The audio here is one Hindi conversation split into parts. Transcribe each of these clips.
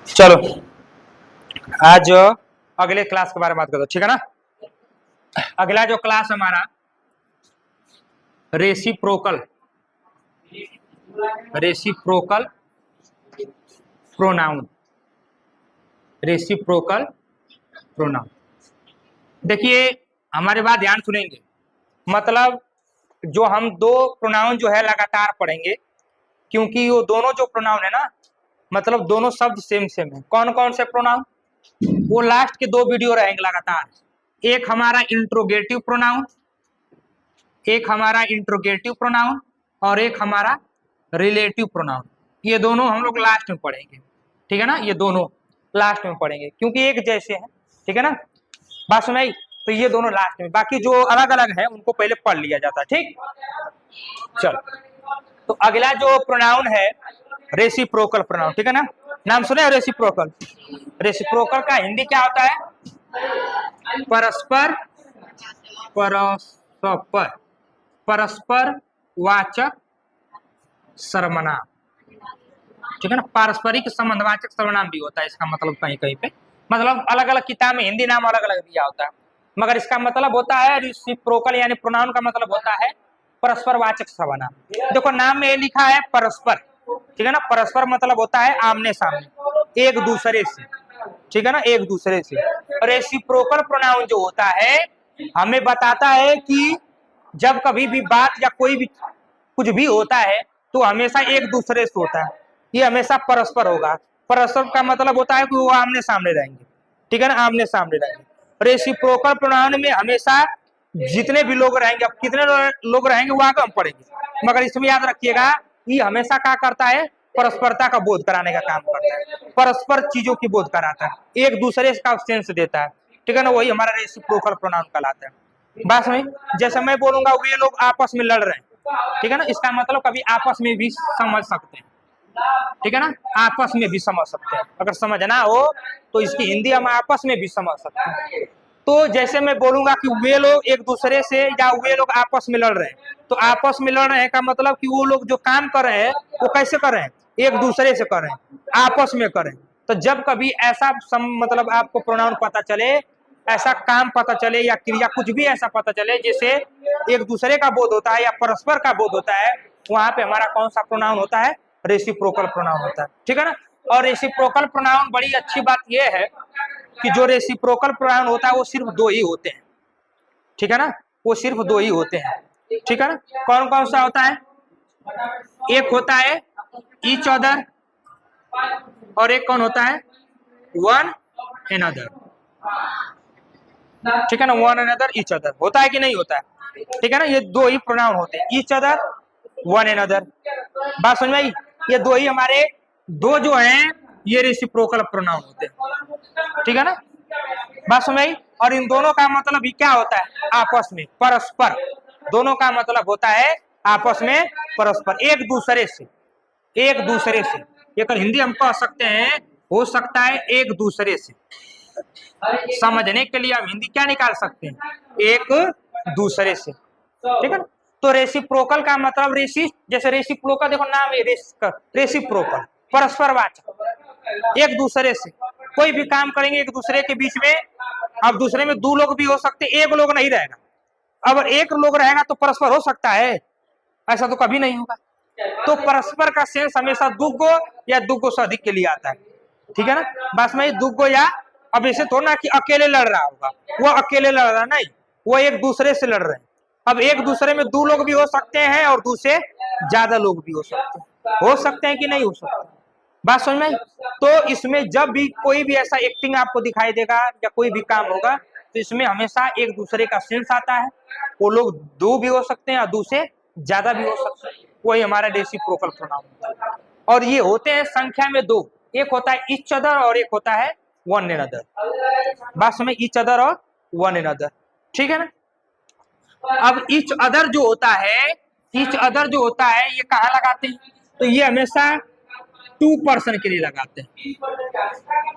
चलो आज अगले क्लास के बारे में बात करते, ठीक है ना। अगला जो क्लास हमारा रेसिप्रोकल प्रोनाउन। रेसिप्रोकल प्रोनाउन, देखिए हमारे बात ध्यान सुनेंगे। मतलब जो हम दो प्रोनाउन जो है लगातार पढ़ेंगे, क्योंकि वो दोनों जो प्रोनाउन है ना, मतलब दोनों शब्द सेम सेम है। कौन कौन से प्रोनाउन, वो लास्ट के दो वीडियो रहेंगे लगातार। एक हमारा इंट्रोगेटिव प्रोनाउन, और एक हमारा रिलेटिव प्रोनाउन। ये दोनों हम लोग लास्ट में पढ़ेंगे, ठीक है ना। ये दोनों लास्ट में पढ़ेंगे क्योंकि एक जैसे हैं, ठीक है ना। बात सुनाई। तो ये दोनों लास्ट में, बाकी जो अलग अलग है उनको पहले पढ़ लिया जाता है, ठीक। चलो, तो अगला जो प्रोनाउन है रेसिप्रोकल प्रोनाउन, ठीक है ना। नाम सुने रेसिप्रोकल। रेसिप्रोकल का हिंदी क्या होता है? परस्पर वाचक सर्वनाम, ठीक है ना। पारस्परिक संबंधवाचक सर्वनाम भी होता है इसका मतलब कहीं कहीं पे। मतलब अलग अलग किताब में हिंदी नाम अलग अलग दिया होता है, मगर इसका मतलब होता है रेसिप्रोकल, यानी प्रोनाउन का मतलब होता है परस्पर वाचक सर्वनाम। देखो नाम में ये लिखा है परस्पर, ठीक है ना। परस्पर मतलब होता है आमने सामने, एक दूसरे से, ठीक है ना, एक दूसरे से। रेसिप्रोकल प्रोनाउन जो होता है हमें बताता है कि जब कभी भी बात या कोई भी कुछ भी होता है तो हमेशा एक दूसरे से होता है, ये हमेशा परस्पर होगा। परस्पर का मतलब होता है कि वो आमने सामने रहेंगे, ठीक है ना, आमने सामने रहेंगे। रेसिप्रोकल प्रोनाउन में हमेशा जितने भी लोग रहेंगे, अब कितने लोग रहेंगे वो आगे हम पढ़ेंगे, मगर इसमें याद रखिएगा ये हमेशा क्या करता है, परस्परता का बोध कराने का काम करता है, परस्पर चीजों की बोध कराता है, एक दूसरे का सेंस देता है, ठीक है ना। वही हमारा रेसिप्रोकल प्रोनाउन कहलाता है। बात समझ। जैसे मैं बोलूंगा वे लोग आपस में लड़ रहे हैं, ठीक है ना, इसका मतलब कभी आपस में भी समझ सकते हैं, ठीक है ना, आपस में भी समझ सकते हैं। अगर समझना हो तो इसकी हिंदी हम आपस में भी समझ सकते हैं। तो जैसे मैं बोलूंगा कि वे लोग एक दूसरे से या वे लोग आपस में लड़ रहे हैं, तो आपस में लड़ रहे हैं का मतलब कि वो लोग जो काम कर रहे हैं वो कैसे कर रहे हैं, एक दूसरे से कर रहे हैं, आपस में कर रहे हैं। तो जब कभी ऐसा मतलब आपको प्रोनाउन पता चले, ऐसा काम पता चले या क्रिया कुछ भी ऐसा पता चले जिससे एक दूसरे का बोध होता है या परस्पर का बोध होता है, वहां पे हमारा कौन सा प्रोनाउन होता है, रेसिप्रोकल प्रोनाउन होता है, ठीक है ना। और रेसिप्रोकल प्रोनाउन बड़ी अच्छी बात यह है कि जो रेसिप्रोकल प्रोनाउन होता है वो सिर्फ दो ही होते हैं, ठीक है ना, वो सिर्फ दो ही होते हैं, ठीक है ना। कौन कौन सा होता है? एक होता है ईच अदर, और एक कौन होता है, वन एनदर, ठीक है ना। वन एनदर, ईच अदर होता है कि नहीं होता है, ठीक है ना। ये दो ही प्रोनाउन होते हैं, ईच अदर, वन एनदर। बात समझ में आई। ये दो ही हमारे दो जो हैं ये रेसिप्रोकल प्रोनाउन होते हैं, ठीक है ना। बात समझ आई। और इन दोनों का मतलब भी क्या होता है, आपस में परस्पर। दोनों का मतलब होता है आपस में परस्पर, एक दूसरे से, एक दूसरे से। ये कर हिंदी हम कह सकते हैं, हो सकता है एक दूसरे से। समझने के लिए हम हिंदी क्या निकाल सकते हैं, एक दूसरे से, ठीक है ना। तो रेसिप्रोकल का मतलब जैसे रेसिप्रोकल, देखो नाम है रेसिप्रोकल, परस्परवाचक, एक दूसरे से कोई भी काम करेंगे एक दूसरे के बीच में। अब दूसरे में दो लोग भी हो सकते, एक लोग नहीं रहेगा। अब एक लोग रहेगा तो परस्पर हो सकता है, ऐसा तो कभी नहीं होगा। तो परस्पर का सेंस हमेशा दुगो या दुगो से अधिक के लिए आता है, ठीक है ना। बस में दुगो या, अब ऐसे थोड़ा ना कि अकेले लड़ रहा होगा, वो अकेले लड़ रहा नहीं, वो एक दूसरे से लड़ रहे हैं। अब एक दूसरे में दो लोग भी हो सकते हैं और दूसरे ज्यादा लोग भी हो सकते हैं कि नहीं हो सकते। बात समझ में। तो इसमें जब भी कोई भी ऐसा एक्टिंग आपको दिखाई देगा या कोई भी काम होगा तो इसमें हमेशा एक दूसरे का सेंस आता है। वो लोग दो भी हो सकते हैं और दूसरे ज्यादा भी हो सकते हैं, वही हमारा रेसिप्रोकल प्रोनाउन होता है। और ये होते हैं संख्या में दो, एक होता है ईच अदर और एक होता है वन एनदर। बात समझ, ईच अदर और वन एनदर, ठीक है ना। अब ईच अदर जो होता है, ईच अदर जो होता है ये कहाँ लगाते हैं, तो ये हमेशा टू पर्सन के लिए लगाते हैं।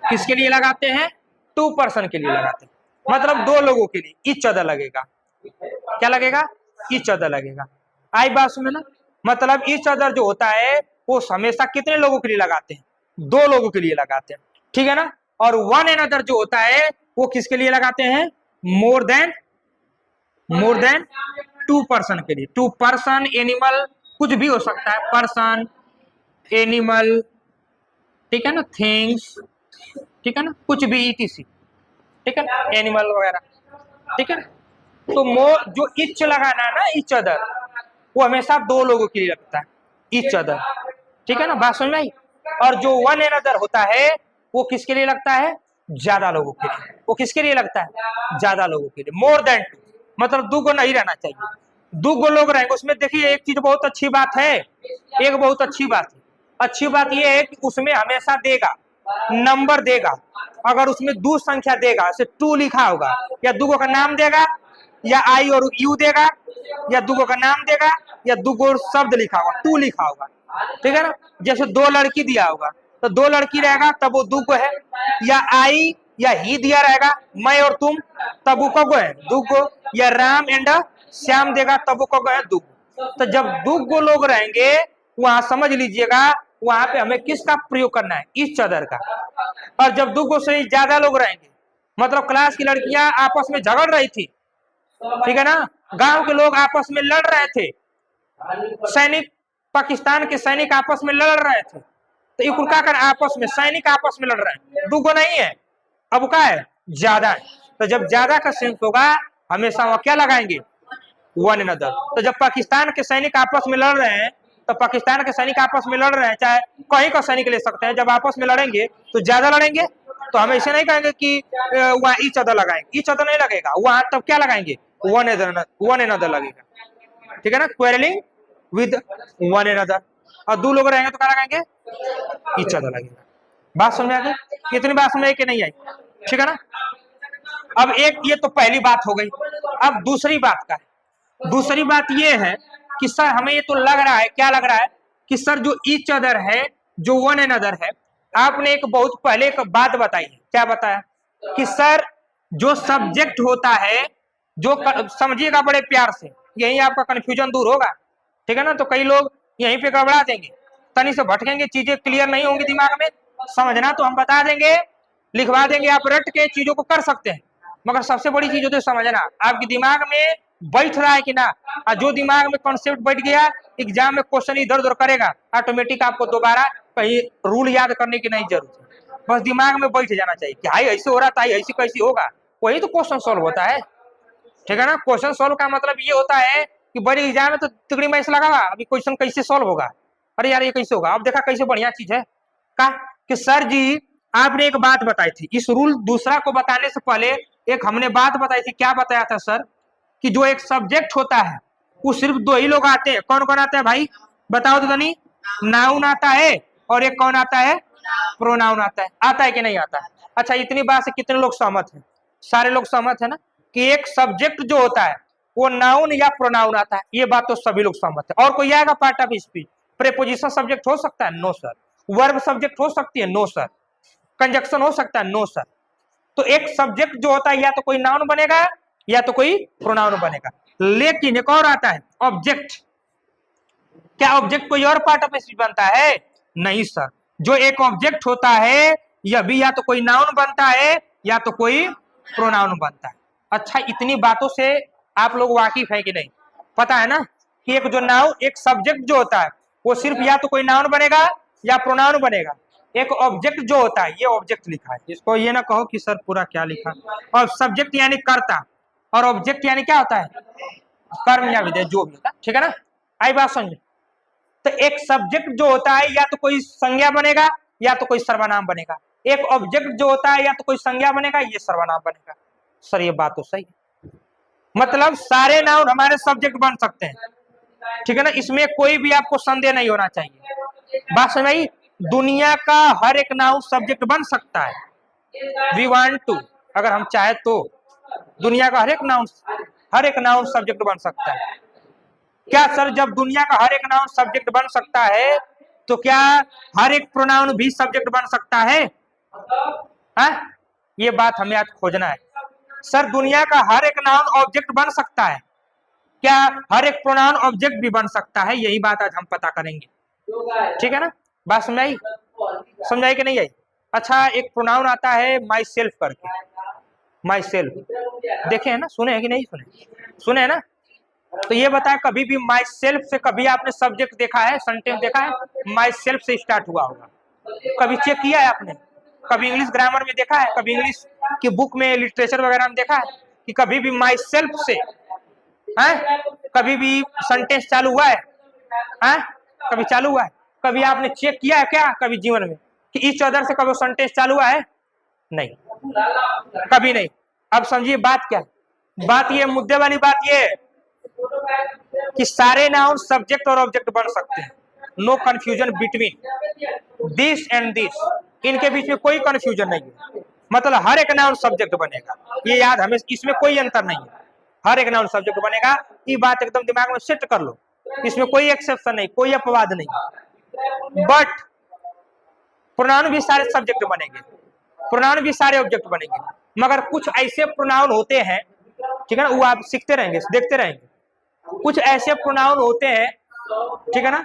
किसके लिए लगाते हैं, टू पर्सन के लिए लगाते हैं, मतलब दो लोगों के लिए ईच अदर लगेगा। क्या लगेगा, ईच अदर लगेगा। आई बात सुने ना। मतलब ईच अदर जो होता है वो हमेशा कितने लोगों के लिए लगाते हैं, दो लोगों के लिए लगाते हैं। ठीक है ना। और वन एन अदर जो होता है वो किसके लिए लगाते हैं, मोर देन टू पर्सन के लिए। टू पर्सन, एनिमल, कुछ भी हो सकता है, पर्सन, एनिमल, ठीक है ना, थिंग्स, ठीक है ना, कुछ भी ईटीसी, ठीक है ना, एनिमल वगैरह, ठीक है। तो मोर जो इच लगाना है ना, इच अदर, वो हमेशा दो लोगों के लिए लगता है, इच अदर, ठीक है ना, बात समझ में आई। और जो वन एन अदर होता है वो किसके लिए लगता है, ज्यादा लोगों के लिए। वो किसके लिए लगता है, ज्यादा लोगों के लिए। मोर देन टू मतलब दो गो नहीं रहना चाहिए, दो गो लोग रहेंगे उसमें। देखिए एक चीज बहुत अच्छी बात है, एक बहुत अच्छी बात है, अच्छी बात यह है कि उसमें हमेशा देगा, नंबर देगा। अगर उसमें दो संख्या देगा, जैसे टू लिखा होगा, या दुगो का नाम देगा, या आई और यू देगा, या दुगो का नाम देगा, या दुगो शब्द लिखा होगा, टू लिखा होगा, ठीक है ना। जैसे दो लड़की दिया होगा तो दो लड़की रहेगा तब वो दुगो है, या आई या ही दिया रहेगा, मैं और तुम, तब वो कगो है, दुगो। या राम एंड श्याम देगा तब वो कगो है, दुगो। तो जब दुगो लोग रहेंगे वहां समझ लीजिएगा वहां पे हमें किसका प्रयोग करना है, इस चदर का। और जब दुगो से ज्यादा लोग रहेंगे, मतलब क्लास की लड़कियां आपस में झगड़ रही थी, ठीक है ना, गांव के लोग आपस में लड़ रहे थे, सैनिक, पाकिस्तान के सैनिक आपस में लड़ रहे थे, तो ये क्या कर आपस में सैनिक आपस में लड़ रहे हैं, दुगो नहीं है, अब क्या है, ज्यादा है। तो जब ज्यादा का सेंस होगा हमेशा वहां क्या लगाएंगे, वन अनदर। तो जब पाकिस्तान के सैनिक आपस में लड़ रहे हैं, तो पाकिस्तान के सैनिक आपस में लड़ रहे हैं, चाहे कहीं का सैनिक ले सकते हैं, जब आपस में लड़ेंगे तो ज्यादा लड़ेंगे, तो हम ऐसे नहीं कहेंगे कि वहां ईच अदर लगाएंगे, ईच अदर नहीं लगेगा वहां, तब क्या लगाएंगे, वन अनदर लगेगा, ठीक है ना, क्वेरलिंग विद वन अनदर। और दो लोग रहेंगे तो क्या लगाएंगे, ईच अदर लगेगा। बात समझ आ गई, इतनी बात समझ आई कि नहीं आई, ठीक है ना। अब एक ये तो पहली बात हो गई, अब दूसरी बात का है। दूसरी बात ये है कि सर हमें ये तो लग रहा है, क्या लग रहा है कि सर जो ईच अदर है, जो वन एन अदर है, आपने एक बहुत पहले एक बात बताई है, क्या बताया कि सर जो सब्जेक्ट होता है, जो समझिएगा बड़े प्यार से, यही आपका कंफ्यूजन दूर होगा, ठीक है ना। तो कई लोग यहीं पे गड़बड़ा देंगे, तनी से भटकेंगे, चीजें क्लियर नहीं होंगी दिमाग में, समझना तो हम बता देंगे, लिखवा देंगे, आप रट के चीजों को कर सकते हैं, मगर सबसे बड़ी चीज होती है समझना, आपके दिमाग में बैठ रहा है कि ना। और जो दिमाग में कॉन्सेप्ट बैठ गया, एग्जाम में क्वेश्चन इधर उधर करेगा, ऑटोमेटिक आपको दोबारा कहीं रूल याद करने की नहीं जरूरत है, बस दिमाग में बैठ जाना चाहिए कि हाई ऐसे हो रहा था, ऐसे कैसे होगा, वही तो क्वेश्चन सॉल्व होता है, ठीक है ना। क्वेश्चन सॉल्व का मतलब ये होता है कि बड़ी एग्जाम में तो तिगड़ी मैच लगा, अभी क्वेश्चन कैसे सॉल्व होगा, अरे यार ये कैसे होगा, अब देखा कैसे बढ़िया चीज है का कि सर जी आपने एक बात बताई थी, इस रूल दूसरा को बताने से पहले एक हमने बात बताई थी, क्या बताया था सर, कि जो एक सब्जेक्ट होता है वो सिर्फ दो ही लोग आते हैं, कौन कौन आता है भाई बताओ तो नहीं, नाउन आता है और एक कौन आता है, प्रोनाउन आता है कि नहीं आता है। अच्छा इतनी बात से कितने लोग सहमत हैं, सारे लोग सहमत है ना, कि एक सब्जेक्ट जो होता है वो नाउन या प्रोनाउन आता है, ये बात तो सभी लोग सहमत है। और कोई आएगा part of speech, preposition subject हो सकता है, नो सर, वर्ब सब्जेक्ट हो सकती है, नो सर, कंजक्शन हो सकता है, नो सर। तो एक सब्जेक्ट जो होता है या तो कोई नाउन बनेगा या तो कोई प्रोनाउन बनेगा। लेकिन एक और आता है ऑब्जेक्ट, क्या ऑब्जेक्ट कोई और पार्ट ऑफ स्पीच बनता है, नहीं सर, जो एक ऑब्जेक्ट होता है यह भी या तो कोई नाउन बनता है या तो कोई प्रोनाउन बनता है। अच्छा इतनी बातों से आप लोग वाकिफ है कि नहीं, पता है ना कि एक जो नाउन, एक सब्जेक्ट जो होता है वो सिर्फ या तो कोई नाउन बनेगा या प्रोनाउन बनेगा, एक ऑब्जेक्ट जो होता है, ये ऑब्जेक्ट लिखा है, इसको ये ना कहो कि सर पूरा क्या लिखा, और सब्जेक्ट यानी कर्ता और ऑब्जेक्ट यानी क्या होता है, कर्म या विधेय जो भी होता है, ठीक है ना, आई बात समझे। तो एक सब्जेक्ट जो होता है या तो कोई संज्ञा बनेगा या तो कोई सर्वनाम बनेगा, एक ऑब्जेक्ट जो होता है या तो कोई संज्ञा बनेगा ये सर्वनाम बनेगा। सर ये बात तो सही है, मतलब सारे नाउन हमारे सब्जेक्ट बन सकते हैं, ठीक है ना, इसमें कोई भी आपको संदेह नहीं होना चाहिए। बात समझ आई, दुनिया का हर एक नाउन सब्जेक्ट बन सकता है, वी वांट टू, अगर हम चाहे तो दुनिया का हर एक नाउन सब्जेक्ट बन सकता है। क्या सर जब दुनिया का हर एक नाउन सब्जेक्ट बन सकता है तो क्या हर एक प्रोनाउन भी सब्जेक्ट बन सकता है, हा? ये बात हमें आज खोजना है। सर दुनिया का हर एक नाउन ऑब्जेक्ट बन सकता है, क्या हर एक प्रोनाउन ऑब्जेक्ट भी बन सकता है, यही बात आज हम पता करेंगे, ठीक है ना। बात समझाई कि नहीं आई, अच्छा, एक प्रोनाउन आता है माई सेल्फ करके, माई सेल्फ, देखे है ना, सुने हैं कि नहीं सुने, सुने हैं ना। तो ये बताया कभी भी माई सेल्फ से कभी आपने सब्जेक्ट देखा है, सेंटेंस देखा है माई सेल्फ से स्टार्ट हुआ होगा, कभी चेक किया है आपने, कभी इंग्लिश ग्रामर में देखा है, कभी इंग्लिश की बुक में लिटरेचर वगैरह में देखा है कि कभी भी माई सेल्फ से है कभी भी सेंटेंस चालू हुआ है, कभी चालू हुआ है, कभी आपने चेक किया है क्या कभी जीवन में कि ईच अदर से कभी सेंटेंस चालू हुआ है? नहीं, कभी नहीं। अब समझिए बात क्या है, बात ये मुद्दे वाली बात ये है कि सारे नाउन सब्जेक्ट और ऑब्जेक्ट बन सकते हैं, no confusion between this and this, इनके बीच में कोई कंफ्यूजन नहीं है, मतलब हर एक नाउन सब्जेक्ट बनेगा, ये याद हमें, इसमें कोई अंतर नहीं है, हर एक नाउन सब्जेक्ट बनेगा, ये बात एकदम दिमाग में सेट कर लो, इसमें कोई एक्सेप्शन नहीं, कोई अपवाद नहीं। बट प्रोनाउन भी सारे सब्जेक्ट बनेंगे, प्रोनाउन भी सारे ऑब्जेक्ट बनेंगे, मगर कुछ ऐसे प्रोनाउन होते हैं, ठीक है ना, वो आप सीखते रहेंगे, देखते रहेंगे, कुछ ऐसे प्रोनाउन होते हैं, ठीक है ना,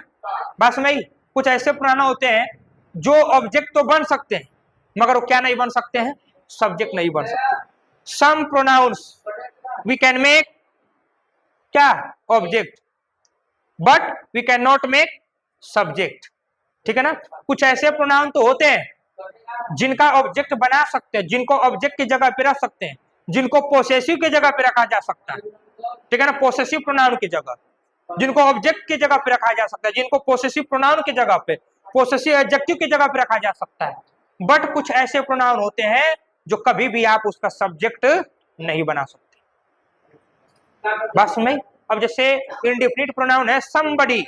बस नहीं, कुछ ऐसे प्रोनाउन होते हैं जो ऑब्जेक्ट तो बन सकते हैं मगर वो क्या नहीं बन सकते हैं, सब्जेक्ट नहीं बन सकते। Some pronouns we can make क्या, object, but we can not make subject, ठीक है ना। कुछ ऐसे प्रोनाउन तो होते हैं जिनका ऑब्जेक्ट बना सकते हैं, जिनको ऑब्जेक्ट की जगह पे रख सकते हैं, जिनको पोसेसिव की जगह पे रखा जा सकता है, ठीक है ना, पोसेसिव प्रोनाउन की जगह, जिनको ऑब्जेक्ट की जगह पे रखा जा सकता है, जिनको पोसेसिव प्रोनाउन की जगह पे, पोसेसिव एडजेक्टिव की जगह पे रखा जा सकता है। बट कुछ ऐसे प्रोनाउन होते हैं जो कभी भी आप उसका सब्जेक्ट नहीं बना सकते, बात समझ में। अब जैसे इंडिफिनिट प्रोनाउन है समबडी,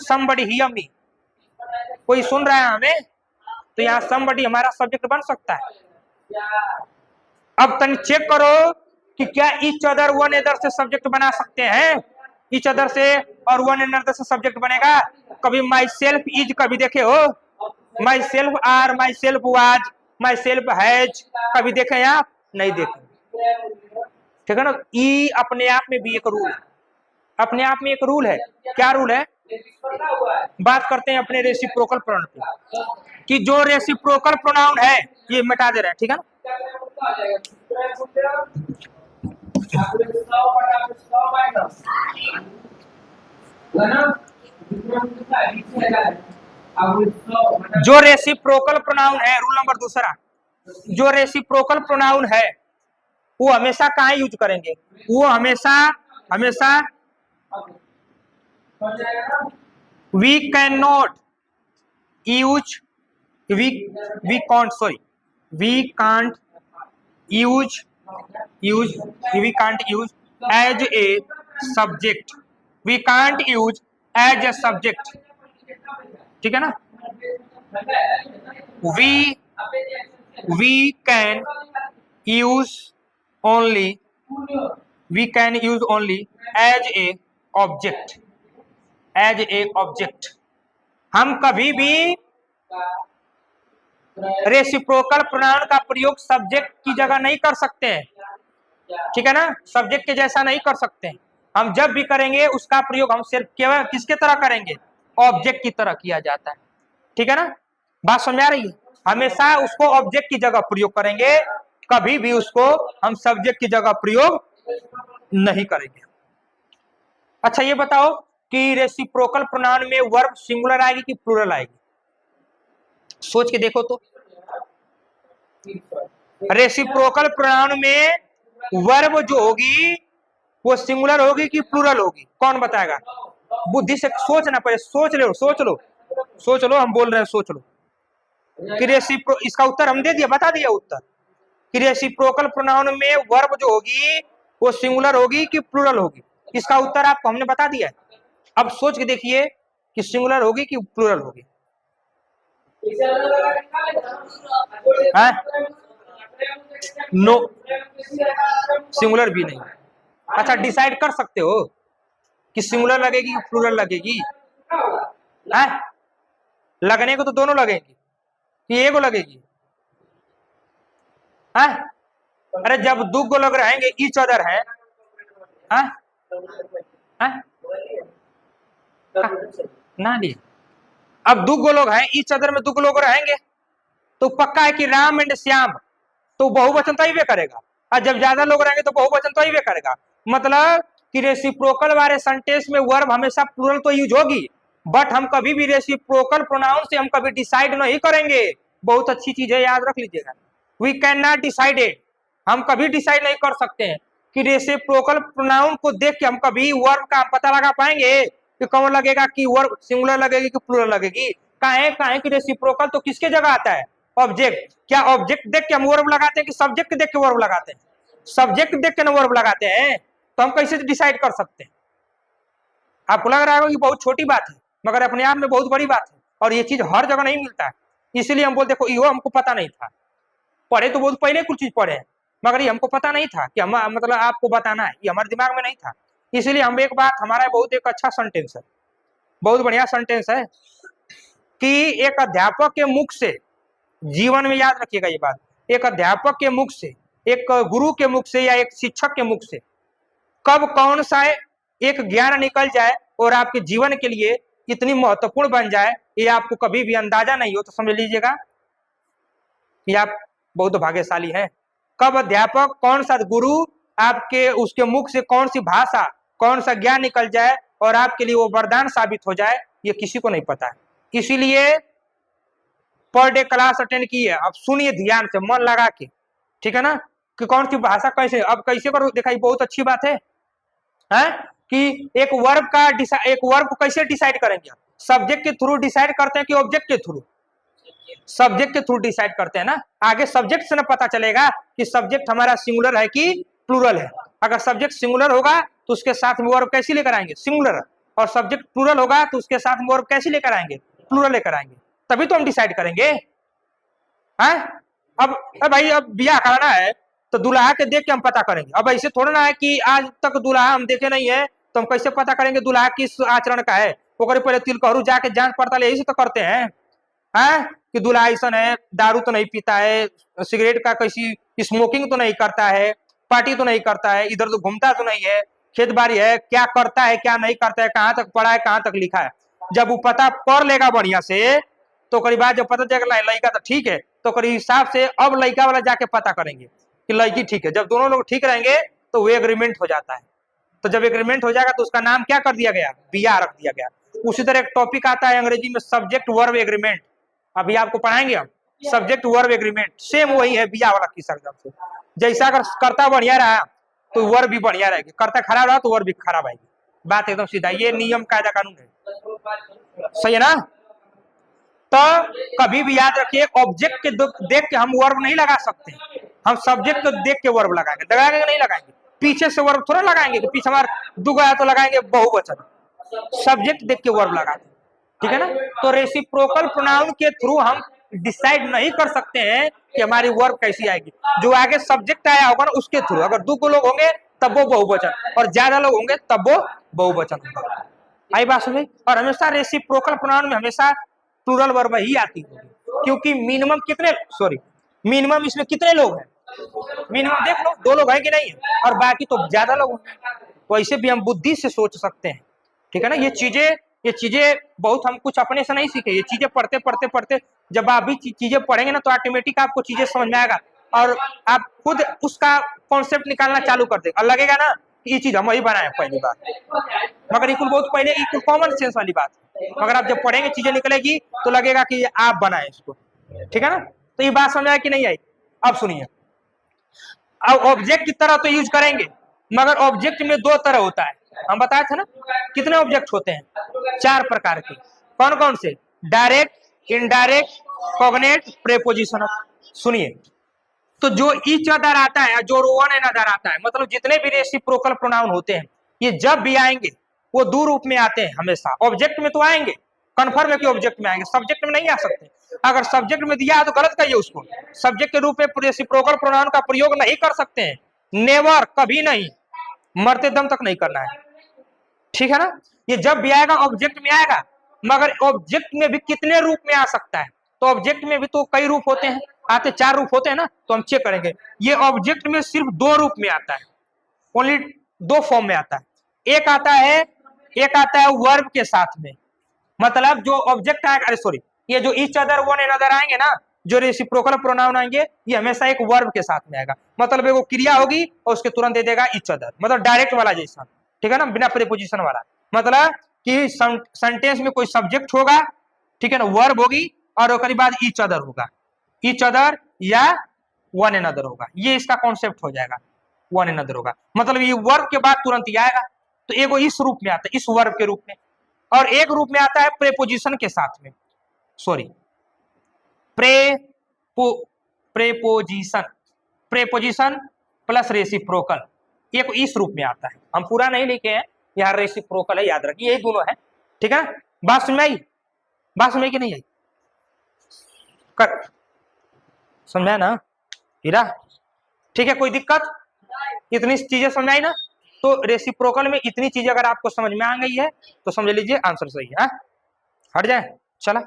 समबडी हियर मी, कोई सुन रहा है हमें, तो यहाँ समबडी हमारा सब्जेक्ट बन सकता है। अब तन चेक करो कि क्या ईच अदर वन अदर से सब्जेक्ट बना सकते हैं, ईच अदर से और वन अदर से सब्जेक्ट बनेगा। कभी माई सेल्फ इज कभी देखे हो, myself are, myself was, myself has, कभी देखे आप? नहीं देखे, ठीक है ना। ई अपने आप में भी एक रूल है, अपने आप में एक रूल है, क्या रूल है, बात करते हैं अपने रेसिप्रोकल प्रोनाउन पे, कि जो रेसिप्रोकल प्रोनाउन है ये मिटा दे रहे हैं, ठीक है ना। जो रेसिप्रोकल प्रोनाउन है, रूल नंबर दूसरा, जो रेसिप्रोकल प्रोनाउन है वो हमेशा कहाँ यूज करेंगे, वो हमेशा हमेशा we cannot use, we can't, sorry, we can't use we can't use as a subject, we can't use as a subject, ठीक है ना। we can use only, we can use only as a object, as a object. हम कभी भी रेसिप्रोकल प्रोनाउन का प्रयोग सब्जेक्ट की जगह नहीं कर सकते हैं, ठीक है ना, सब्जेक्ट के जैसा नहीं कर सकते हैं। हम जब भी करेंगे उसका प्रयोग हम सिर्फ केवल किसके तरह करेंगे, ऑब्जेक्ट की तरह किया जाता है, ठीक है ना, बात समझ आ रही है। हमेशा उसको ऑब्जेक्ट की जगह प्रयोग करेंगे, कभी भी उसको हम सब्जेक्ट की जगह प्रयोग नहीं करेंगे। अच्छा ये बताओ कि रेसिप्रोकल प्रोनाउन में वर्ब सिंगुलर आएगी कि प्लूरल आएगी, सोच के देखो तो। रेसिप्रोकल प्रोनाउन में वर्ब जो होगी वो सिंगुलर होगी कि प्लूरल होगी, कौन बताएगा, बुद्धि से सोचना पड़े, सोच लो सोच लो सोच लो, हम बोल रहे हैं सोच लो कि इसका उत्तर हम दे दिया, बता दिया उत्तर कि रेसिप्रोकल प्रोनाउन में वर्ब जो होगी वो सिंगुलर होगी कि प्लूरल होगी, इसका उत्तर आपको हमने बता दिया है। अब सोच के देखिए कि सिंगुलर होगी कि प्लूरल होगी, नो, सिंगुलर भी नहीं। अच्छा डिसाइड कर सकते हो कि सिंगुलर लगेगी कि प्लूरल लगेगी, है लगने को तो दोनों लगेगी कि एगो लगेगी, है अरे जब दो गो लग रहेंगे ईच अदर है, ना ली, अब दो गो लोग हैं ईच अदर में दो गो लोग रहेंगे, तो पक्का है कि राम एंड श्याम, तो बहुवचन तो ही करेगा, और जब ज्यादा लोग रहेंगे तो बहुवचन तो ही करेगा। मतलब कि रेसिप्रोकल वाले सेंटेंस में वर्ब हमेशा प्लूरल तो यूज होगी, बट हम कभी भी रेसिप्रोकल प्रोनाउन से हम कभी डिसाइड नहीं करेंगे। बहुत अच्छी चीज है, याद रख लीजिएगा। वी कैन नॉट डिसाइडेड, हम कभी डिसाइड नहीं कर सकते हैं कि रेसिप्रोकल प्रोनाउन को देख के हम कभी वर्ब का पता लगा पाएंगे कि कौन लगेगा, कि वर्ब सिंगुलर लगेगी कि प्लूरल लगेगी। काहे कि रेसिप्रोकल तो किसके जगह आता है, ऑब्जेक्ट। क्या ऑब्जेक्ट देख के हम वर्ब लगाते हैं कि सब्जेक्ट देख के वर्ब लगाते हैं? सब्जेक्ट देख के ना वर्ब लगाते हैं, तो हम कैसे डिसाइड कर सकते हैं? आपको लग रहा है कि बहुत छोटी बात है, मगर अपने आप में बहुत बड़ी बात है, और ये चीज हर जगह नहीं मिलता है। इसलिए हम बोलते देखो यो हमको पता नहीं था, पढ़े तो बहुत पहले कुछ चीज पढ़े हैं, मगर ये हमको पता नहीं था कि हम मतलब आपको बताना है, ये हमारे दिमाग में नहीं था। इसलिए हम एक बात, हमारा बहुत एक अच्छा सेंटेंस है, बहुत बढ़िया सेंटेंस है कि एक अध्यापक के मुख से, जीवन में याद रखिएगा ये बात, एक अध्यापक के मुख से, एक गुरु के मुख से या एक शिक्षक के मुख से कब कौन सा एक ज्ञान निकल जाए और आपके जीवन के लिए इतनी महत्वपूर्ण बन जाए, ये आपको कभी भी अंदाजा नहीं हो, तो समझ लीजिएगा कि आप बहुत भाग्यशाली हैं। कब अध्यापक, कौन सा गुरु आपके उसके मुख से कौन सी भाषा, कौन सा ज्ञान निकल जाए और आपके लिए वो वरदान साबित हो जाए, ये किसी को नहीं पता है। इसीलिए पर डे क्लास अटेंड की है, अब सुनिए ध्यान से, मन लगा के, ठीक है ना, कि कौन सी भाषा कैसे, अब कैसे करो दिखाई, बहुत अच्छी बात है कि एक वर्ब को कैसे डिसाइड करेंगे? सब्जेक्ट के थ्रू डिसाइड करते हैं कि ऑब्जेक्ट के थ्रू? सब्जेक्ट के थ्रू डिसाइड करते हैं ना। आगे सब्जेक्ट से ना पता चलेगा कि सब्जेक्ट हमारा सिंगुलर है कि प्लूरल है। अगर सब्जेक्ट सिंगुलर होगा तो उसके साथ में वर्ब कैसे लेकर आएंगे? सिंगुलर। और सब्जेक्ट प्लूरल होगा तो उसके साथ में वर्ब कैसे लेकर आएंगे? प्लूरल लेकर आएंगे, तभी तो हम डिसाइड करेंगे। हैं? अब भाई अब ब्याह कराना है तो दुल्हा के देख के हम पता करेंगे। अब ऐसे थोड़ा ना है कि आज तक दुल्हा हम देखे नहीं है तो हम कैसे पता करेंगे दुल्हा किस आचरण का है? ओकरे पहले तिलकहरू जाके जांच पड़ताल यही से तो करते हैं कि दुल्हा ऐसा है, दारू तो नहीं पीता है, सिगरेट का कैसी स्मोकिंग तो नहीं करता है, पार्टी तो नहीं करता है, इधर तो घूमता तो नहीं है, खेत बाड़ी है, क्या करता है क्या नहीं करता है, कहाँ तक पढ़ा है कहाँ तक लिखा है। जब वो पता कर लेगा बढ़िया से तो करीब बाद जब पता चलेगा लड़का तो ठीक है, तो करीब हिसाब से अब लड़का वाला जाके पता करेंगे कि लड़की ठीक है। जब दोनों लोग ठीक रहेंगे तो वो एग्रीमेंट हो जाता है। तो जब एग्रीमेंट हो जाएगा तो उसका नाम क्या कर दिया गया? बियाह रख दिया गया। उसी तरह एक टॉपिक आता है अंग्रेजी में, सब्जेक्ट वर्ब एग्रीमेंट। अभी आपको पढ़ाएंगे हम सब्जेक्ट वर्ब एग्रीमेंट, सेम वही है बियाह वाला किस्सा एकदम से। जैसा अगर कर्ता बढ़िया रहा तो वर्ब भी बढ़िया रहेगी, कर्ता खराब रहा तो वर्ब भी खराब आएगी। बात एकदम सीधा, ये नियम कायदा कानून है, सही है ना। तो कभी भी याद रखिए ऑब्जेक्ट के देख के हम वर्ब नहीं लगा सकते, हम सब्जेक्ट को देख के वर्ब लगाएंगे। लगाएंगे नहीं लगाएंगे, पीछे से वर्ब थोड़ा लगाएंगे कि पीछे हमारा दुगो आया तो लगाएंगे बहुवचन, सब्जेक्ट देख के वर्ब लगाते हैं, ठीक है ना। तो रेसिप्रोकल प्रोनाउन के थ्रू हम डिसाइड नहीं कर सकते हैं कि हमारी वर्ब कैसी आएगी। जो आगे सब्जेक्ट आया होगा ना उसके थ्रू, अगर दो लोग होंगे तब वो बहुवचन, और ज्यादा लोग होंगे तब वो बहुवचन होगा। आई बात समझ। और हमेशा रेसिप्रोकल प्रोनाउन में हमेशा प्लूरल वर्ब ही आती है, क्योंकि मिनिमम इसमें कितने लोग हैं? मिनिमम देख लो 2 लोग हैं कि नहीं है, और बाकी तो ज्यादा लोग हैं। वैसे भी हम बुद्धि से सोच सकते हैं, ठीक है ना। ये चीजें बहुत हम कुछ अपने से नहीं सीखे, ये चीजें पढ़ते जब आप भी चीजें पढ़ेंगे ना तो ऑटोमेटिक आपको चीजें समझ में आएगा और आप खुद उसका कॉन्सेप्ट निकालना चालू कर देगा। लगेगा ना कि ये चीज हम वही बनाए पहली बार, मगर इकुल बहुत पहले इकुल कॉमन सेंस वाली बात। मगर आप जब पढ़ेंगे चीजें निकलेगी तो लगेगा कि आप बनाए इसको, ठीक है ना। तो ये बात समझ आए कि नहीं आई? अब सुनिए, अब ऑब्जेक्ट की तरह तो यूज करेंगे, मगर ऑब्जेक्ट में 2 तरह होता है। हम बताए थे ना कितने ऑब्जेक्ट होते हैं? 4 प्रकार के। कौन कौन से? Direct, indirect, cognate, prepositional. सुनिए, तो जो ईच अदर आता है, जो वन एंड अदर आता है, मतलब जितने भी रेसिप्रोकल प्रोनाउन होते हैं ये जब भी आएंगे वो 2 रूप में आते हैं हमेशा। ऑब्जेक्ट में तो आएंगे, कन्फर्म है कि ऑब्जेक्ट में आएंगे, सब्जेक्ट में नहीं आ सकते। अगर सब्जेक्ट में दिया है तो गलत कहिए उसको, सब्जेक्ट के रूप में रेसिप्रोकल प्रोनाउन का प्रयोग नहीं कर सकते हैं, नेवर, कभी नहीं, मरते दम तक नहीं करना है, ठीक है ना। ये जब भी आएगा ऑब्जेक्ट में आएगा, मगर ऑब्जेक्ट में भी कितने रूप में आ सकता है? तो ऑब्जेक्ट में भी तो कई रूप होते हैं, आते 4 रूप होते हैं ना, तो हम चेक करेंगे। ये ऑब्जेक्ट में सिर्फ 2 रूप में आता है, ओनली 2 फॉर्म में आता है। एक आता है वर्ब के साथ में, मतलब जो ऑब्जेक्ट आएगा, अरे सॉरी, ये जो each other, one and other आएंगे ना, जो रेसिप्रोकल प्रोनाउन आएंगे ये हमेशा एक वर्ब के साथ में आएगा, मतलब एगो क्रिया होगी और उसके तुरंत दे देगा ईच अदर, मतलब डायरेक्ट वाला जैसा, ठीक है ना, बिना प्रीपोजिशन वाला। मतलब कि सेंटेंस में कोई सब्जेक्ट होगा, ठीक है ना, वर्ब होगी और उसके बाद ईच अदर होगा, ईच अदर या वन एनदर होगा, ये इसका कॉन्सेप्ट हो जाएगा, वन एनदर होगा, मतलब ये वर्ब के बाद तुरंत ही आएगा। तो एगो इस रूप में आता है, इस वर्ब के रूप में, और एक रूप में आता है प्रेपोजिशन के साथ में, sorry preposition, preposition plus reciprocal, एक इस रूप में आता है। हम पूरा नहीं लिखे हैं, यहाँ रेसिप्रोकल है, याद रखिए यही दोनों है, ठीक है। बात समझ में आई, बात समझ कि नहीं आई, कर समझा ना हीरा, ठीक है, कोई दिक्कत, इतनी चीजें समझाई ना। तो रेसिप्रोकल में इतनी चीजें अगर आपको समझ में आ गई है तो समझ लीजिए आंसर सही है। हट जाए, चला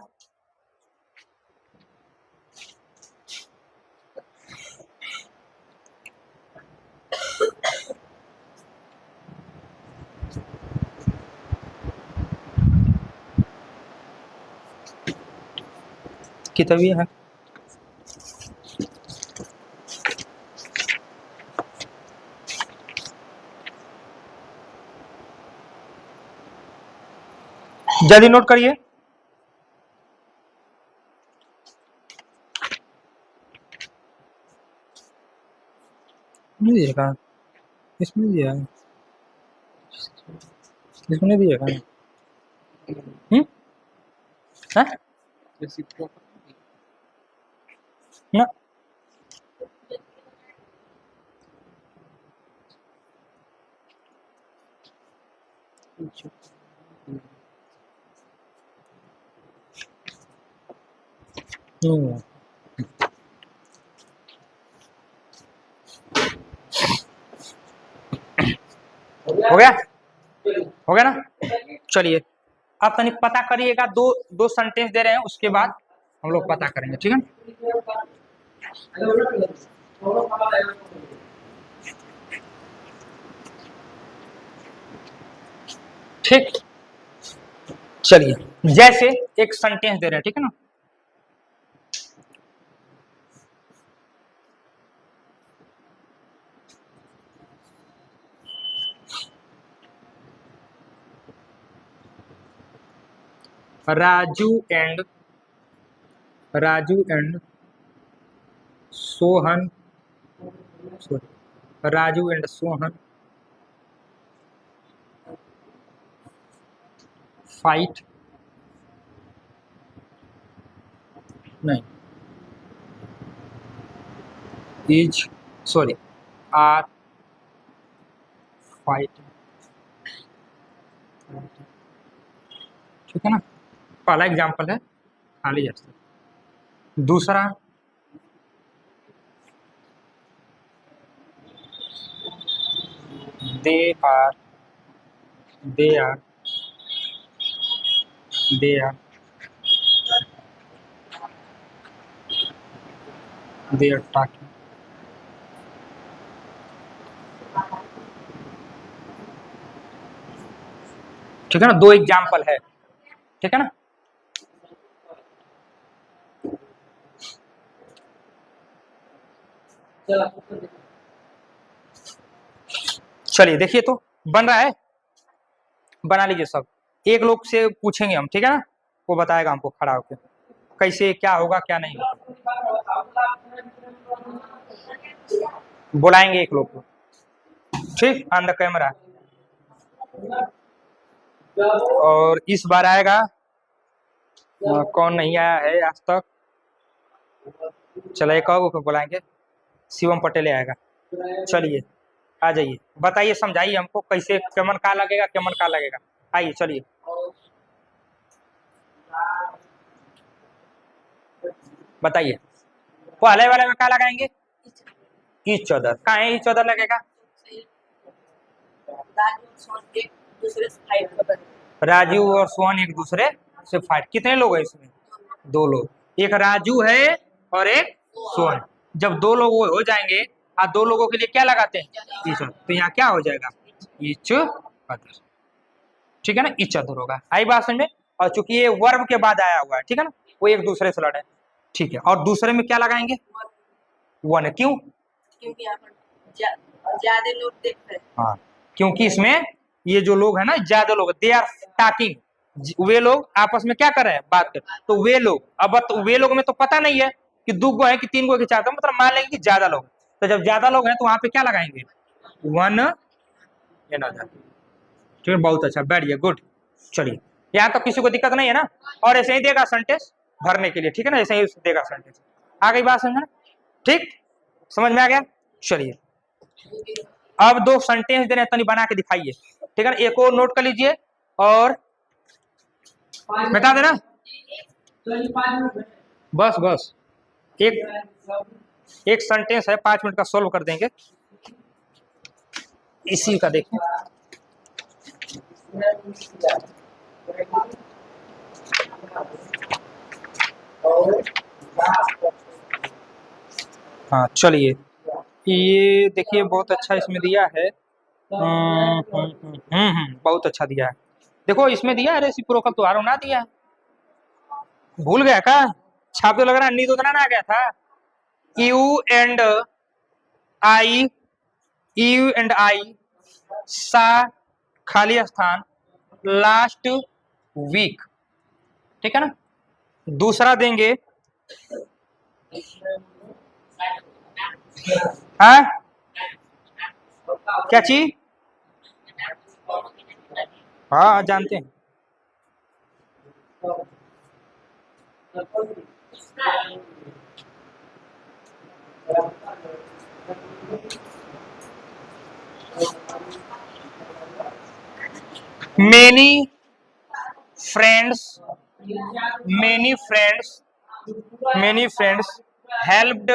किताबी है। जल्दी नोट करिए, नहीं दिएगा, इसमें दिया, इसमें दिएगा ना, हो गया, हो गया ना। चलिए आप तनिक पता करिएगा, दो दो सेंटेंस दे रहे हैं, उसके बाद हम लोग पता करेंगे, ठीक है। ठीक, चलिए जैसे एक सेंटेंस दे रहे हैं, ठीक है ना, Raju and Sohan, Raju and Sohan fight, नहीं, इज सॉरी आर फाइटिंग, ठीक है ना, पहला एग्जांपल है खाली जैसे। दूसरा they are they are they are they are talking, ठीक है ना, दो एग्जांपल है, ठीक है ना। चलिए देखिए तो बन रहा है, बना लीजिए सब, एक लोग से पूछेंगे हम, ठीक है ना, वो बताएगा हमको खड़ा होकर कैसे क्या होगा क्या नहीं होगा, बुलाएंगे एक लोग को, ठीक, ऑन द कैमरा, और इस बार आएगा कौन नहीं आया है आज तक, चलिए कब को बुलाएंगे, शिवम पटेल आएगा, चलिए आ जाइए, बताइए समझाइए हमको कैसे केमन का लगेगा, केमन का लगेगा, आइए चलिए। बताइए पहले वाले में क्या लगाएंगे, ईच अदर, कहाँ है ईच अदर लगेगा, राजू और सोहन एक दूसरे से फाइट, कितने लोग हैं इसमें, दो लोग, एक राजू है और एक सोहन, जब दो लोग हो जाएंगे, दो लोगों के लिए क्या लगाते हैं ईच अदर, तो यहाँ क्या हो जाएगा ईच अदर, ठीक है ना, ईच अदर होगा, आई बात समझ में। और चूंकि ये वर्ब के बाद आया हुआ है, ठीक है ना, वो एक दूसरे से लड़े, ठीक है, और दूसरे में क्या लगाएंगे? वन। क्यों? क्योंकि यहाँ पर ज्यादा लोग देख रहे हैं। हाँ, क्योंकि इसमें ये जो लोग है ना, ज्यादा लोग, दे आर टॉकिंग, वे लोग आपस में क्या कर रहे हैं? बात कर। तो वे लोग, अब तो वे लोग में तो पता नहीं है कि 2 गो है कि 3 गो कि 4 गो, मतलब मान लेंगे कि ज्यादा लोग। तो जब ज्यादा लोग हैं तो वहां पे क्या लगाएंगे? One another. ठीक है, बहुत अच्छा, बढ़िया, गुड। चलिए, यहाँ तो किसी को दिक्कत नहीं है ना? और ऐसे ही देगा सेंटेंस भरने के लिए, ठीक है ना? ऐसे ही देगा सेंटेंस। आ गई बात समझ में? ठीक, समझ में आ गया? चलिए, अब 2 सेंटेंस देने तनी बना के दिखाइए, ठीक है ना? एक और नोट कर लीजिए और बता देना। बस बस, एक सेंटेंस है, 5 मिनट का सॉल्व कर देंगे। इसी का देखिए, हाँ चलिए, ये देखिए बहुत अच्छा इसमें दिया है। बहुत अच्छा दिया है। देखो इसमें दिया है रेसिप्रोकल, तो आरो ना दिया है। भूल गया का? छाप तो लग रहा है, नींद उतना ना आ गया था। You and I, you and I सा खाली स्थान लास्ट वीक, ठीक है ना? दूसरा देंगे, हाँ क्या चीज? हाँ जानते हैं। Many friends, many friends, many friends helped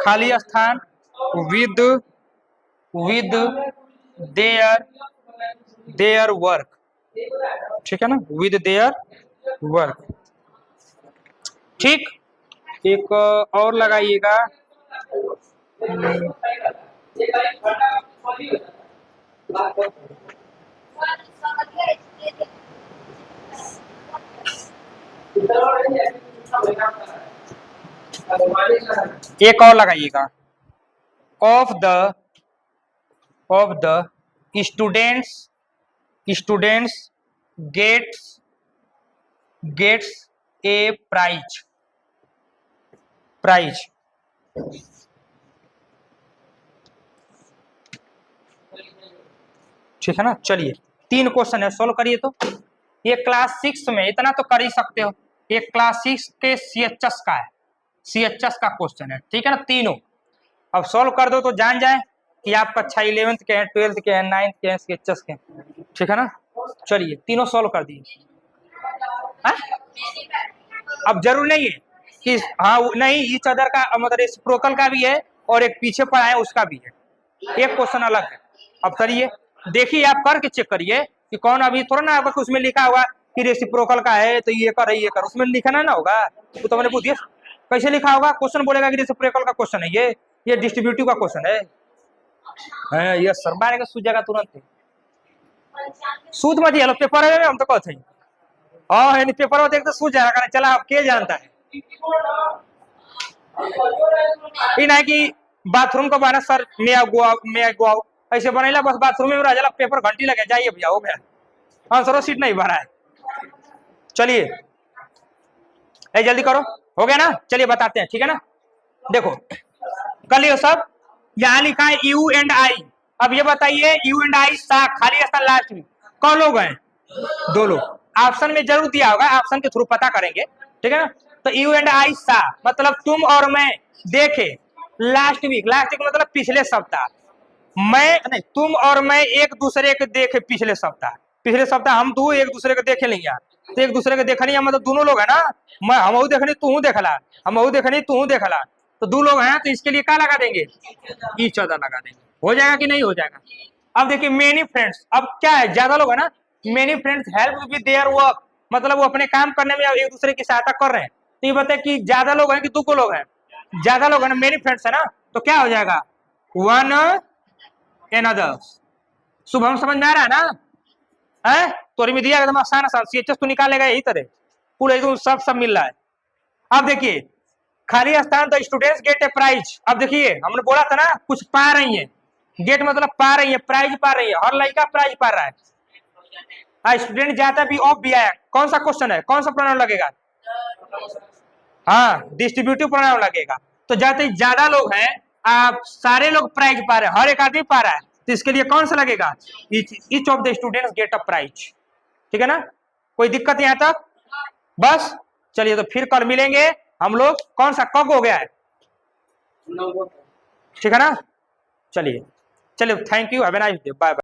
खाली स्थान with their work, ठीक है ना? with their work, ठीक। एक और लगाइएगा, एक और लगाइएगा, of the students gets a prize, ठीक है ना? चलिए, 3 क्वेश्चन है, सोल्व करिए। तो ये क्लास 6 में इतना तो कर ही सकते हो। ये क्लास 6 के CHS का है, CHS का क्वेश्चन है, ठीक है ना? तीनों अब सोल्व कर दो तो जान जाए कि आप कक्षा 11th के हैं, 12th के हैं, 9th के हैं, CHS के, ठीक है ना? चलिए, तीनों सोल्व कर दिए। अब जरूर नहीं है कि हाँ नहीं, ईच अदर का मतलब रेसिप्रोकल का भी है और एक पीछे पड़ा है उसका भी है, एक क्वेश्चन अलग है। अब करिए, देखिए, आप करके चेक करिए कि कौन, अभी थोड़ा ना आपको उसमें लिखा होगा कि रेसिप्रोकल का है तो ये कर, ये कर, उसमें लिखना ना होगा। वो तो मैंने पूछ दिया, कैसे लिखा होगा? क्वेश्चन बोलेगा कि रेसिप्रोकल का क्वेश्चन है, ये डिस्ट्रीब्यूटिव का क्वेश्चन है। ये सर मारेगा सूझ जाएगा तुरंत। सूद मत हेलो, पेपर है हम तो कहते हैं, हाँ पेपर देख तो सूझ जाएगा। चला, आप के जानता है ना कि बाथरूम को बना सर मैं गो ऐसे बनेला, बस बाथरूम में रह जाला, पेपर घंटी लगे, जाइए भैया हो गया, हाँ सर सीट नहीं भरा है। चलिए जल्दी करो, हो गया ना? चलिए बताते हैं, ठीक है ना? देखो कर लियो सब। यहाँ लिखा है यू एंड आई। अब ये बताइए, यू एंड आई सा खाली स्थान लास्ट में कौन लोग हैं? 2 लोग। ऑप्शन में जरूर दिया होगा, ऑप्शन के थ्रू पता करेंगे, ठीक है ना? तो यू एंड आई सा मतलब तुम और मैं देखे लास्ट वीक मतलब पिछले सप्ताह। मैं नहीं, तुम और मैं एक दूसरे के देखे पिछले सप्ताह हम दो एक दूसरे के देखे नहीं यार, तो एक दूसरे के देखा नहीं, मतलब दोनों लोग है ना, मैं हम देखनी तू देखला, हम देखनी तू देखला, तो 2 लोग हैं, तो इसके लिए क्या लगा देंगे? ईच अदर लगा देंगे। हो जाएगा कि नहीं हो जाएगा? अब देखिए, मेनी फ्रेंड्स, अब क्या है, ज्यादा लोग है ना, many friends help with their work, मतलब वो अपने काम करने में एक दूसरे की सहायता कर रहे हैं। तो ये बताए कि ज्यादा लोग हैं कि 2 लोग हैं? ज्यादा लोग है ना, मेनी फ्रेंड्स है ना, तो क्या हो जाएगा? One another. शुभम समझ में आ रहा है ना? है तो में दिया एकदम आसान आसान, CHS तो निकालेगा यही तरह। पूरे सब मिल रहा है। अब देखिए खाली स्थान तो स्टूडेंट्स गेट ए प्राइज। अब देखिए हमने बोला था ना कुछ पा रही है, गेट मतलब पा रही है, प्राइज पा रही है, हर लड़का प्राइज पा रहा है। हाँ स्टूडेंट जाता भी ऑफ भी आया, कौन सा क्वेश्चन है, कौन सा प्रोनाउन लगेगा? हाँ डिस्ट्रीब्यूटिव प्रोनाउन लगेगा। तो जाते ज्यादा लोग हैं, आप सारे लोग प्राइज पा रहे हैं, हर एक आदमी पा रहा है, तो इसके लिए कौन सा लगेगा? Each of the students get a prize. ठीक है ना, कोई दिक्कत यहाँ तक? बस चलिए तो फिर कल मिलेंगे हम लोग। कौन सा कब हो गया है? ठीक है ना, चलिए चलिए thank you, have a nice day, bye bye.